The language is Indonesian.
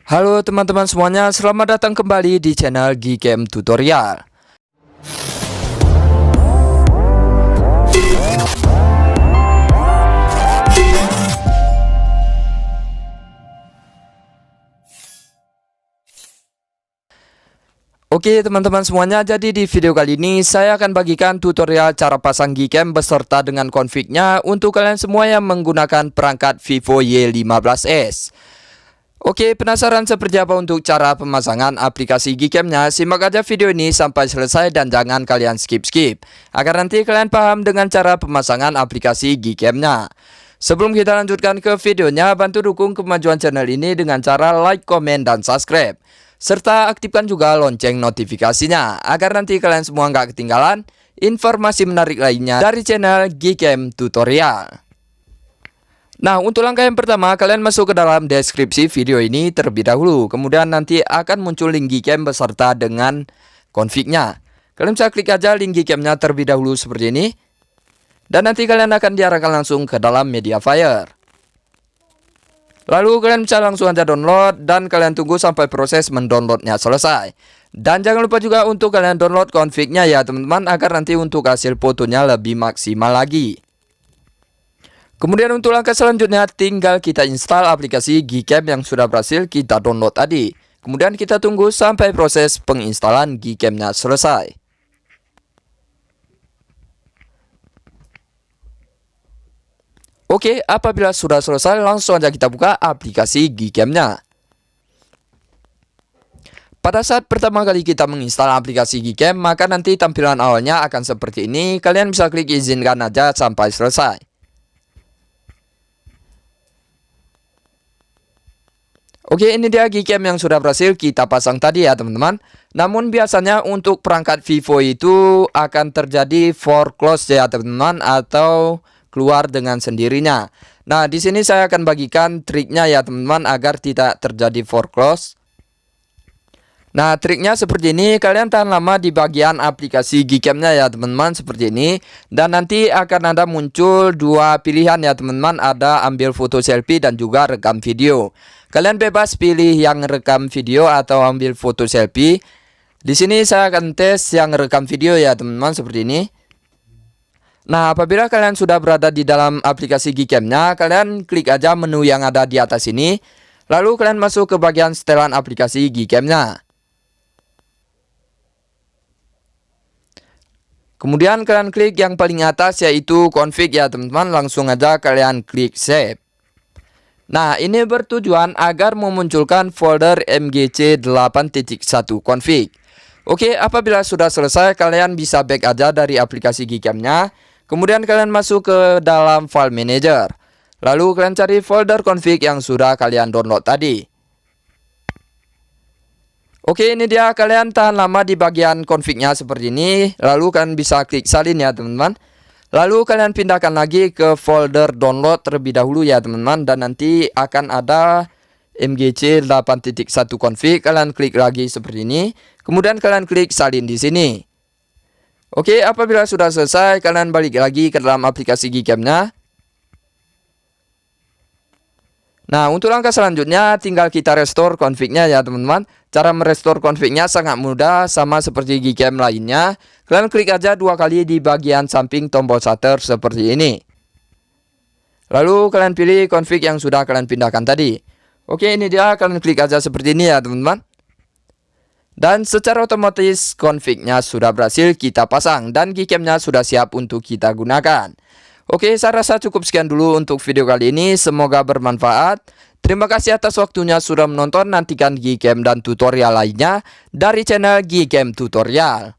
Halo teman-teman semuanya, selamat datang kembali di channel Gcam Tutorial. Oke teman-teman semuanya, jadi di video kali ini saya akan bagikan tutorial cara pasang Gcam beserta dengan config-nya untuk kalian semua yang menggunakan perangkat Vivo Y15s. Oke, penasaran seperti apa untuk cara pemasangan aplikasi Gcam-nya? Simak aja video ini sampai selesai dan jangan kalian skip-skip, agar nanti kalian paham dengan cara pemasangan aplikasi Gcam-nya. Sebelum kita lanjutkan ke videonya, bantu dukung kemajuan channel ini dengan cara like, komen, dan subscribe. Serta aktifkan juga lonceng notifikasinya, agar nanti kalian semua nggak ketinggalan informasi menarik lainnya dari channel Gcam Tutorial. Nah, untuk langkah yang pertama, kalian masuk ke dalam deskripsi video ini terlebih dahulu. Kemudian nanti akan muncul link Gcam beserta dengan config-nya. Kalian bisa klik aja link Gcam-nya terlebih dahulu seperti ini. Dan nanti kalian akan diarahkan langsung ke dalam Mediafire. Lalu kalian bisa langsung aja download dan kalian tunggu sampai proses mendownloadnya selesai. Dan jangan lupa juga untuk kalian download config-nya ya teman-teman, agar nanti untuk hasil fotonya lebih maksimal lagi. Kemudian untuk langkah selanjutnya tinggal kita install aplikasi Gcam yang sudah berhasil kita download tadi. Kemudian kita tunggu sampai proses penginstalan Gcam-nya selesai. Oke, apabila sudah selesai langsung aja kita buka aplikasi Gcam-nya. Pada saat pertama kali kita menginstal aplikasi Gcam, maka nanti tampilan awalnya akan seperti ini. Kalian bisa klik izinkan aja sampai selesai. Oke, ini dia Gcam yang sudah berhasil kita pasang tadi ya teman-teman. Namun biasanya untuk perangkat Vivo itu akan terjadi foreclose ya teman-teman, atau keluar dengan sendirinya. Nah, di sini saya akan bagikan triknya ya teman-teman agar tidak terjadi foreclose. Nah, triknya seperti ini, kalian tahan lama di bagian aplikasi Gcam-nya ya teman-teman seperti ini. Dan nanti akan ada muncul dua pilihan ya teman-teman, ada ambil foto selfie dan juga rekam video. Kalian bebas pilih yang rekam video atau ambil foto selfie. Di sini saya akan tes yang rekam video ya teman-teman seperti ini. Nah, apabila kalian sudah berada di dalam aplikasi Gcam-nya, kalian klik aja menu yang ada di atas ini. Lalu kalian masuk ke bagian setelan aplikasi Gcam-nya. Kemudian kalian klik yang paling atas yaitu config ya teman-teman. Langsung aja kalian klik save. Nah, ini bertujuan agar memunculkan folder mgc 8.1 config. Oke, apabila sudah selesai, kalian bisa back aja dari aplikasi Gcam-nya. Kemudian kalian masuk ke dalam file manager. Lalu kalian cari folder config yang sudah kalian download tadi. Oke, ini dia, kalian tahan lama di bagian config-nya seperti ini. Lalu kalian bisa klik salin ya teman-teman. Lalu kalian pindahkan lagi ke folder download terlebih dahulu ya teman-teman. Dan nanti akan ada mgc 8.1 config. Kalian klik lagi seperti ini. Kemudian kalian klik salin di sini. Oke, apabila sudah selesai, kalian balik lagi ke dalam aplikasi Gcam-nya. Nah, untuk langkah selanjutnya tinggal kita restore config-nya ya teman-teman. Cara merestore config-nya sangat mudah, sama seperti Gcam lainnya. Kalian klik aja dua kali di bagian samping tombol shutter seperti ini. Lalu kalian pilih config yang sudah kalian pindahkan tadi. Oke, ini dia, kalian klik aja seperti ini ya teman-teman. Dan secara otomatis config-nya sudah berhasil kita pasang dan Gcam-nya sudah siap untuk kita gunakan. Oke, saya rasa cukup sekian dulu untuk video kali ini. Semoga bermanfaat. Terima kasih atas waktunya sudah menonton. Nantikan Gcam dan tutorial lainnya dari channel Gcam Tutorial.